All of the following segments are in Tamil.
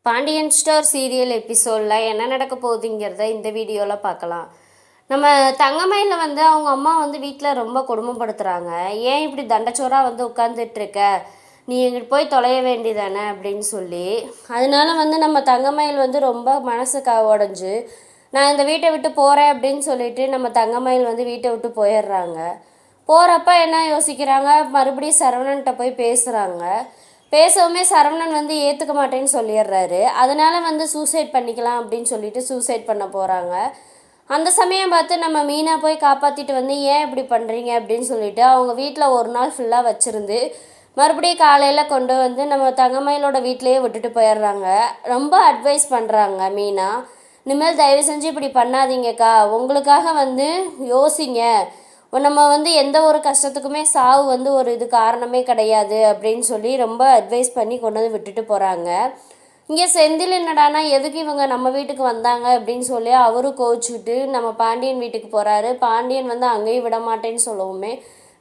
பாண்டியன் ஸ்டோர் சீரியல் எபிசோடில் என்ன நடக்க போகுதுங்கிறத இந்த வீடியோவில் பார்க்கலாம். நம்ம தங்கமயில அவங்க அம்மா வீட்டில் ரொம்ப கொடுமைப்படுத்துகிறாங்க. ஏன் இப்படி தண்டச்சோராக உட்காந்துட்ருக்க, நீ எங்கிட்ட போய் தொலைய வேண்டியதானே அப்படின்னு சொல்லி. அதனால நம்ம தங்கமயில் ரொம்ப மனசு உடஞ்சி நான் இந்த வீட்டை விட்டு போகிறேன் அப்படின்னு சொல்லிட்டு நம்ம தங்கமயில் வீட்டை விட்டு போயிடுறாங்க. போகிறப்ப என்ன யோசிக்கிறாங்க, மறுபடியும் சரவணன்கிட்ட போய் பேசுகிறாங்க. பேசவுமே சரவணன் ஏற்றுக்க மாட்டேன்னு சொல்லிடுறாரு. அதனால் சூசைட் பண்ணிக்கலாம் அப்படின்னு சொல்லிட்டு சூசைட் பண்ண போகிறாங்க. அந்த சமயம் பார்த்து நம்ம மீனா போய் காப்பாற்றிட்டு ஏன் இப்படி பண்ணுறீங்க அப்படின்னு சொல்லிட்டு அவங்க வீட்டில் ஒரு நாள் ஃபுல்லாக வச்சுருந்து மறுபடியும் காலையில் கொண்டு நம்ம தங்கமயிலோட வீட்டிலையே விட்டுட்டு போயிடுறாங்க. ரொம்ப அட்வைஸ் பண்ணுறாங்க மீனா, இனிமேல் தயவு செஞ்சு இப்படி பண்ணாதீங்கக்கா, உங்களுக்காக யோசிங்க, நம்ம எந்த ஒரு கஷ்டத்துக்குமே சாவு ஒரு இது காரணமே கிடையாது அப்படின்னு சொல்லி ரொம்ப அட்வைஸ் பண்ணி கொண்டு விட்டுட்டு போகிறாங்க. இங்கே செந்தில் என்னடானா எதுக்கு இவங்க நம்ம வீட்டுக்கு வந்தாங்க அப்படின்னு சொல்லி அவரும் கோச்சிக்கிட்டு நம்ம பாண்டியன் வீட்டுக்கு போகிறாரு. பாண்டியன் அங்கேயும் விட மாட்டேன்னு சொல்லவுமே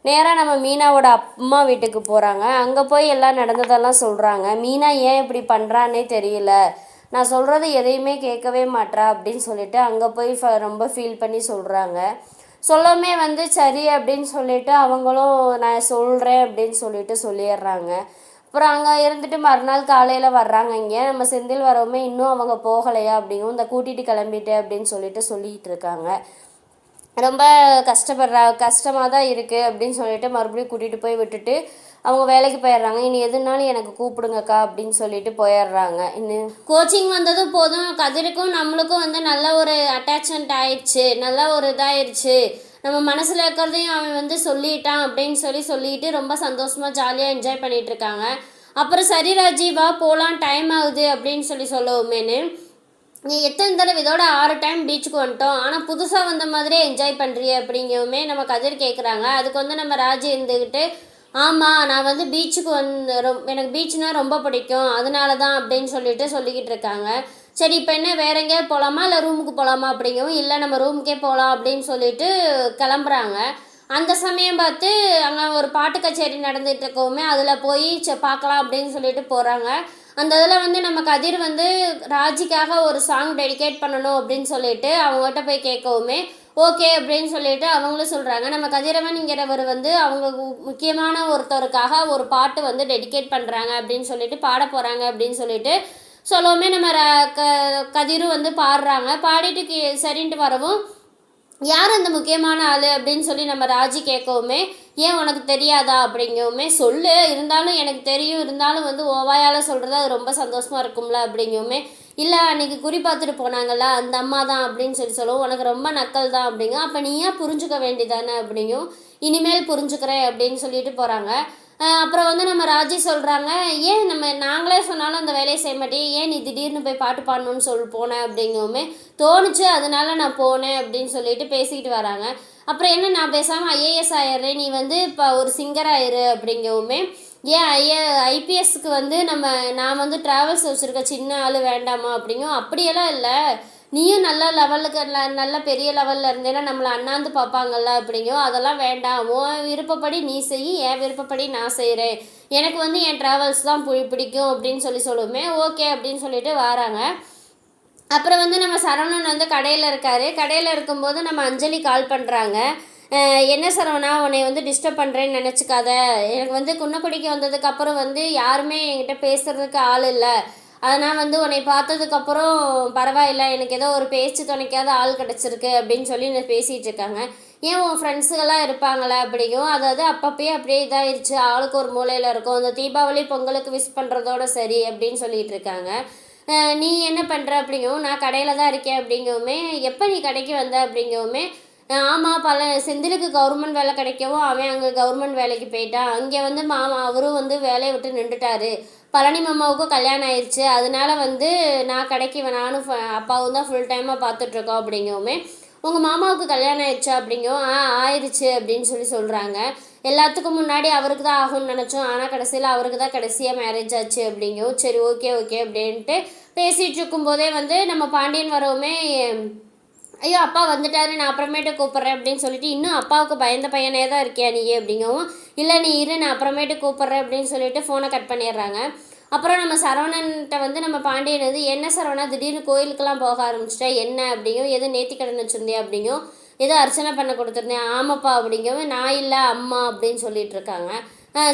நேராக நம்ம மீனாவோட அம்மா வீட்டுக்கு போகிறாங்க. அங்கே போய் எல்லாம் நடந்ததெல்லாம் சொல்கிறாங்க. மீனா ஏன் இப்படி பண்ணுறான்னே தெரியல, நான் சொல்கிறது எதையுமே கேட்கவே மாட்றா அப்படின்னு சொல்லிட்டு அங்கே போய் ரொம்ப ஃபீல் பண்ணி சொல்கிறாங்க. சொல்லவுமே சரி அப்படின்னு சொல்லிட்டு அவங்களும் நான் சொல்கிறேன் அப்படின்னு சொல்லிட்டு சொல்லிடுறாங்க. அப்புறம் அங்கே இருந்துட்டு மறுநாள் காலையில் வர்றாங்க. இங்கே நம்ம செந்தில் வரவுமே இன்னும் அவங்க போகலையா அப்படிங்கும், இந்த கூட்டிகிட்டு கிளம்பிட்டு அப்படின்னு சொல்லிட்டு இருக்காங்க. ரொம்ப கஷ்டமாக தான் இருக்குது அப்படின்னு சொல்லிட்டு மறுபடியும் கூட்டிகிட்டு போய் விட்டுட்டு அவங்க வேலைக்கு போயிடுறாங்க. இனி எதுனாலும் எனக்கு கூப்பிடுங்கக்கா அப்படின்னு சொல்லிட்டு போயிடுறாங்க. இன்னும் கோச்சிங் வந்ததும் போதும், கதிருக்கும் நம்மளுக்கும் நல்ல ஒரு அட்டாச்மெண்ட் ஆயிடுச்சு, நல்ல ஒரு இதாகிடுச்சு, நம்ம மனசில் இருக்கிறதையும் அவன் சொல்லிட்டான் அப்படின்னு சொல்லிட்டு ரொம்ப சந்தோஷமாக ஜாலியாக என்ஜாய் பண்ணிகிட்டு இருக்காங்க. அப்புறம் சரி ராஜீவா போகலாம், டைம் ஆகுது அப்படின்னு சொல்லவுமேனு, நீ எத்தனை தடவை இதோட 6 டைம் பீச்சுக்கு வந்துட்டோம், ஆனால் புதுசாக வந்த மாதிரியே என்ஜாய் பண்ணுறிய அப்படிங்கவுமே நம்ம கதிர் கேட்குறாங்க. அதுக்கு நம்ம ராஜி இருந்துக்கிட்டு, ஆமாம் நான் பீச்சுக்கு எனக்கு பீச்சுனால் ரொம்ப பிடிக்கும், அதனால தான் அப்படின்னு சொல்லிக்கிட்டு இருக்காங்க. சரி இப்போ என்ன வேற எங்கேயாவது போகலாமா இல்லை ரூமுக்கு போகலாமா அப்படிங்கவும், இல்லை நம்ம ரூமுக்கே போகலாம் அப்படின்னு சொல்லிட்டு கிளம்புறாங்க. அந்த சமயம் பார்த்து அங்கே ஒரு பாட்டு கச்சேரி நடந்துகிட்டு இருக்கவுமே அதில் போய் பார்க்கலாம் அப்படின்னு சொல்லிட்டு போகிறாங்க. அந்த இதில் நம்ம கதிர் ராஜிக்காக ஒரு சாங் டெடிகேட் பண்ணணும் அப்படின்னு சொல்லிட்டு அவங்ககிட்ட போய் கேட்கவுமே ஓகே அப்படின்னு சொல்லிட்டு அவங்களும் சொல்கிறாங்க. நம்ம கதிரவன்கிறவர் அவங்க முக்கியமான ஒருத்தருக்காக ஒரு பாட்டு டெடிகேட் பண்ணுறாங்க அப்படின்னு சொல்லிட்டு பாட போகிறாங்க அப்படின்னு சொல்லிட்டு சொல்லவுமே நம்ம கதிரும் பாடுறாங்க. பாடிட்டு சரின்ட்டு வரவும், யார் அந்த முக்கியமான ஆள் அப்படின்னு சொல்லி நம்ம ராஜி கேட்கவுமே, ஏன் உனக்கு தெரியாதா அப்படிங்கவுமே, சொல்லு, இருந்தாலும் எனக்கு தெரியும், இருந்தாலும் ஓவாயால் சொல்கிறது அது ரொம்ப சந்தோஷமாக இருக்கும்ல அப்படிங்கவுமே, இல்லை அன்றைக்கி குறி பார்த்துட்டு போனாங்கல்ல அந்த அம்மா தான் அப்படின்னு சொல்லவும், உனக்கு ரொம்ப நக்கல் தான் அப்படிங்க, அப்போ நீ ஏன் புரிஞ்சுக்க வேண்டியதானே அப்படிங்கும், இனிமேல் புரிஞ்சுக்கிறேன் அப்படின்னு சொல்லிட்டு போகிறாங்க. அப்புறம் நம்ம ராஜி சொல்கிறாங்க, ஏன் நாங்களே சொன்னாலும் அந்த வேலையை செய்ய மாட்டேன், ஏன் நீ திடீர்னு போய் பாட்டு பாடணும்னு போனேன் அப்படிங்கவுமே, தோணுச்சு அதனால நான் போனேன் அப்படின்னு சொல்லிட்டு பேசிக்கிட்டு வராங்க. அப்புறம் என்ன, நான் பேசாமல் ஐஏஎஸ் ஆயிடுறேன், நீ இப்போ ஒரு சிங்கர் ஆயிரு அப்படிங்கவுமே, ஏன் ஐபிஎஸ்க்கு நான் ட்ராவல்ஸ் வச்சுருக்க சின்ன ஆள் வேண்டாமா அப்படிங்கும், அப்படியெல்லாம் இல்லை, நீயும் நல்ல லெவலுக்கு நல்ல பெரிய லெவலில் இருந்தேன்னா நம்மளை அண்ணாந்து பார்ப்பாங்கல்ல அப்படிங்கும், அதெல்லாம் வேண்டாம், உன் விருப்பப்படி நீ செய், என் விருப்பப்படி நான் செய்கிறேன், எனக்கு என் ட்ராவல்ஸ் தான் பிடிக்கும் அப்படின்னு சொல்லுவோமே, ஓகே அப்படின்னு சொல்லிட்டு வராங்க. அப்புறம் நம்ம சரவணன் கடையில் இருக்கார். கடையில் இருக்கும்போது நம்ம அஞ்சலி கால் பண்ணுறாங்க. என்ன சரவணா, உன்னை டிஸ்டர்ப் பண்ணுறேன்னு நினச்சிக்காத, எனக்கு குன்னக்குடிக்கு வந்ததுக்கப்புறம் யாருமே என்கிட்ட பேசுகிறதுக்கு ஆள் இல்லை, அதனால் உன்னை பார்த்ததுக்கப்புறம் பரவாயில்ல, எனக்கு ஏதோ ஒரு பேச்சு துணைக்காத ஆள் கிடச்சிருக்கு அப்படின்னு சொல்லி நான் பேசிகிட்டு இருக்காங்க. ஏன் உன் ஃப்ரெண்ட்ஸுகளாம் இருப்பாங்களா அப்படிங்கும், அதாவது அப்பப்பயே அப்படியே இதாகிடுச்சு, ஆளுக்கு ஒரு மூலையில் இருக்கும், அந்த தீபாவளி பொங்கலுக்கு விஷ் பண்ணுறதோட சரி அப்படின்னு சொல்லிகிட்டு இருக்காங்க. நீ என்ன பண்ணுற அப்படிங்கவும், நான் கடையில் தான் இருக்கேன் அப்படிங்கவுமே, எப்போ நீ கடைக்கு வந்த அப்படிங்கவுமே, ஆமாம் செந்திலுக்கு கவர்மெண்ட் வேலை கிடைக்கவும் அவன் அங்கே கவர்மெண்ட் வேலைக்கு போயிட்டான், அங்கே மாமா அவரும் வேலையை விட்டு நின்றுட்டாரு, பழனி மாமாவுக்கும் கல்யாணம் ஆயிடுச்சு, அதனால நான் கடைக்கு நானும் அப்பாவும் தான் ஃபுல் டைமாக பார்த்துட்ருக்கோம் அப்படிங்கவுமே, உங்கள் மாமாவுக்கு கல்யாணம் ஆயிடுச்சா அப்படிங்கவும், ஆயிடுச்சு அப்படின்னு சொல்கிறாங்க. எல்லாத்துக்கும் முன்னாடி அவருக்கு தான் ஆகும்னு நினச்சோம், ஆனால் கடைசியில் அவருக்கு தான் கடைசியாக மேரேஜ் ஆச்சு அப்படிங்கவும், சரி ஓகே அப்படின்ட்டு பேசிகிட்டு இருக்கும்போதே நம்ம பாண்டியன் வரவுமே, ஐயோ அப்பா வந்துட்டாரு, நான் அப்புறமேட்டு கூப்பிட்றேன் அப்படின்னு சொல்லிட்டு, இன்னும் அப்பாவுக்கு பயந்த பையனே தான் இருக்கியா நீ அப்படிங்கவும், இல்லை நீ இரு நான் அப்புறமேட்டு கூப்பிட்றேன் அப்படின்னு சொல்லிட்டு ஃபோனை கட் பண்ணிடுறாங்க. அப்புறம் நம்ம சரவணன்கிட்ட வந்து நம்ம பாண்டியன் வந்து என்ன சரவணா திடீர்னு கோயிலுக்கெல்லாம் போக ஆரம்பிச்சிட்டேன் என்ன அப்படிங்கும், எதுவும் நேர்த்திக்கடன் வச்சுருந்தேன் அப்படிங்கும், ஏதோ அர்ச்சனை பண்ண கொடுத்துருந்தேன் ஆமாப்பா அப்படிங்கவும், நான் இல்லை அம்மா அப்படின்னு சொல்லிட்டு இருக்காங்க.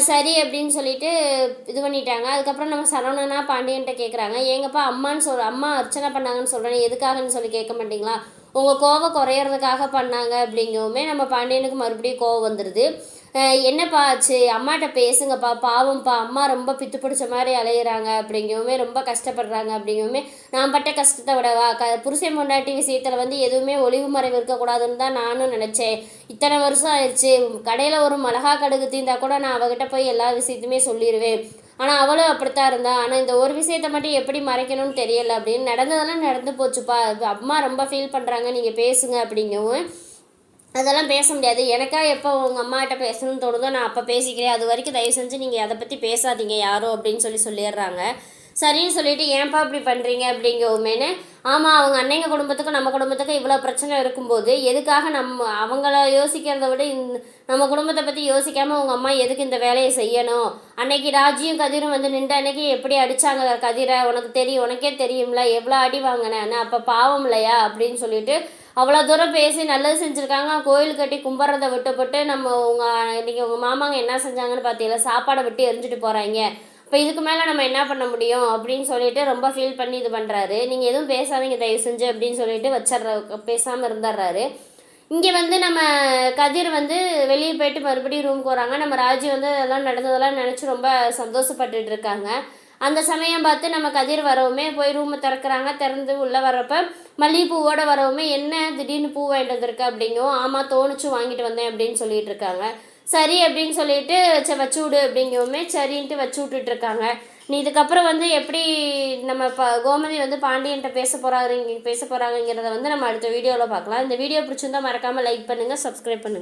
சரி அப்படின்னு சொல்லிட்டு இது பண்ணிட்டாங்க. அதுக்கப்புறம் நம்ம சரவணனா பாண்டியன்கிட்ட கேட்குறாங்க, ஏங்கப்பா அம்மா அர்ச்சனை பண்ணாங்கன்னு சொல்கிறேன் எதுக்காகன்னு சொல்லி கேட்க மாட்டிங்களா, உங்கள் கோவம் குறையிறதுக்காக பண்ணாங்க அப்படிங்கவுமே நம்ம பாண்டியனுக்கு மறுபடியும் கோவம் வந்துடுது. என்னப்பா ஆச்சு அம்மாட்ட பேசுங்கப்பா பாவம்ப்பா அம்மா ரொம்ப பித்து பிடிச்ச மாதிரி அலையிறாங்க அப்படிங்கவுமே ரொம்ப கஷ்டப்படுறாங்க அப்படிங்கவுமே, நான் பட்ட கஷ்டத்தை விடவா புருஷன் பொண்டாட்டி விஷயத்தில் வந்து எதுவுமே ஒளிவு மறைவு இருக்கக்கூடாதுன்னு தான் நானும் நினச்சேன். இத்தனை வருஷம் ஆயிடுச்சு, கடையில் ஒரு மிளகா கடுகு தீந்தா கூட நான் அவகிட்ட போய் எல்லா விஷயத்தையுமே சொல்லிடுவேன். ஆனால் அவளும் அப்படித்தான் இருந்தா. ஆனால் இந்த ஒரு விஷயத்த மட்டும் எப்படி மறைக்கணும்னு தெரியலை அப்படின்னு, நடந்ததெல்லாம் நடந்து போச்சுப்பா, அம்மா ரொம்ப ஃபீல் பண்ணுறாங்க நீங்கள் பேசுங்க அப்படிங்கவும், அதெல்லாம் பேச முடியாது, எனக்கா எப்போ உங்கள் அம்மாகிட்ட பேசணும்னு தோணுதோ நான் அப்போ பேசிக்கிறேன், அது வரைக்கும் தயவு செஞ்சு நீங்கள் அதை பற்றி பேசாதீங்க யாரும் அப்படின்னு சொல்லிடுறாங்க. சரின்னு சொல்லிட்டு ஏன்ப்பா இப்படி பண்ணுறீங்க அப்படிங்கவுமேனு, ஆமாம் அவங்க அன்னைங்க குடும்பத்துக்கும் நம்ம குடும்பத்துக்கும் இவ்வளோ பிரச்சனை இருக்கும்போது எதுக்காக அவங்கள யோசிக்கிறத விட நம்ம குடும்பத்தை பற்றி யோசிக்காமல் உங்கள் அம்மா எதுக்கு இந்த வேலையை செய்யணும், அன்னைக்கு ராஜியும் கதிரும் வந்து நின்று அன்னைக்கு எப்படி அடித்தாங்க கதிரை உனக்கு தெரியும், உனக்கே தெரியும்ல எவ்வளோ அடி வாங்கினேன்னு, அப்போ பாவம் இல்லையா அப்படின்னு சொல்லிட்டு அவ்வளோ தூரம் பேசி நல்லது செஞ்சுருக்காங்க. கோயில் கட்டி கும்பிட்றத விட்டுப்பட்டு நம்ம இன்றைக்கி உங்கள் மாமாங்க என்ன செஞ்சாங்கன்னு பார்த்தீங்களா, சாப்பாடை விட்டு எரிஞ்சிட்டு போகிறாங்க, இப்போ இதுக்கு மேலே நம்ம என்ன பண்ண முடியும் அப்படின்னு சொல்லிட்டு ரொம்ப ஃபீல் பண்ணி இது பண்ணுறாரு. நீங்கள் எதுவும் பேசாதீங்க தயவு செஞ்சு அப்படின்னு சொல்லிட்டு பேசாமல் இருந்துடுறாரு. இங்கே வந்து நம்ம கதிர் வந்து வெளியே போயிட்டு மறுபடியும் ரூமுக்கு வராங்க. நம்ம ராஜி வந்து அதெல்லாம் நடந்ததெல்லாம் நினச்சி ரொம்ப சந்தோஷப்பட்டுட்டு இருக்காங்க. அந்த சமயம் பார்த்து நம்ம கதிர் வரவுமே போய் ரூமை திறக்கிறாங்க. திறந்து உள்ளே வரப்போ மல்லிகைப்பூவோடு வரவுமே, என்ன திடீர்னு பூ வாங்கிட்டு வந்திருக்க அப்படிங்கவும், ஆமாம் தோணுச்சு வாங்கிட்டு வந்தேன் அப்படின்னு சொல்லிட்டு இருக்காங்க. சரி அப்படின்னு சொல்லிட்டு வச்சு விடு அப்படிங்கவுமே சரின்ட்டு வச்சு விட்டுட்ருக்காங்க. நீ இதுக்கப்புறம் வந்து எப்படி நம்ம கோமதி வந்து பாண்டியன்ட்ட பேச போகிறாங்கிறத வந்து நம்ம அடுத்த வீடியோவில் பார்க்கலாம். இந்த வீடியோ பிடிச்சிருந்தா மறக்காமல் லைக் பண்ணுங்கள், சப்ஸ்கிரைப் பண்ணுங்கள்.